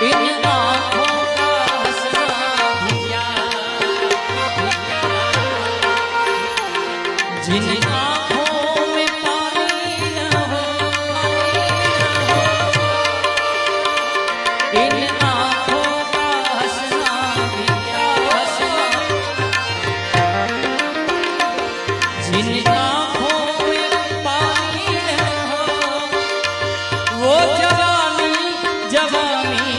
इन आँखों का हंसना भी क्या, जिन आँखों में पानी न हो, इन आँखों का हंसना भी क्या हंसना, जिन आँखों में पानी न हो, वो जवानी जवानी